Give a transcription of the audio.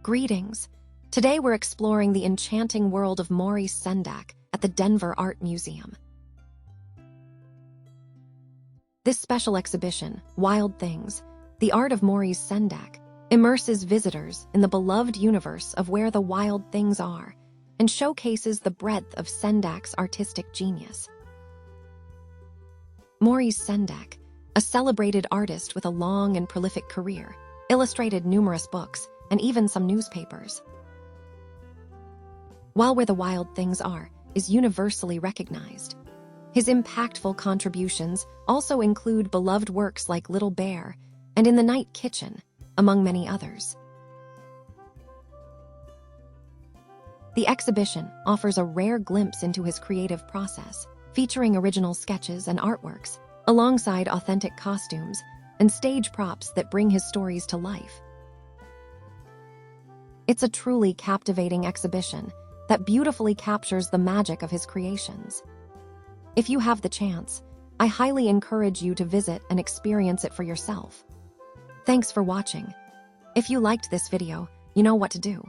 Greetings! Today we're exploring the enchanting world of Maurice Sendak at the Denver Art Museum. This special exhibition, Wild Things, The Art of Maurice Sendak, immerses visitors in the beloved universe of where the wild things are and showcases the breadth of Sendak's artistic genius. Maurice Sendak, a celebrated artist with a long and prolific career, illustrated numerous books and even some newspapers. While Where the Wild Things Are is universally recognized, his impactful contributions also include beloved works like Little Bear and In the Night Kitchen, among many others. The exhibition offers a rare glimpse into his creative process, featuring original sketches and artworks, alongside authentic costumes and stage props that bring his stories to life. It's a truly captivating exhibition that beautifully captures the magic of his creations. If you have the chance, I highly encourage you to visit and experience it for yourself. Thanks for watching. If you liked this video, you know what to do.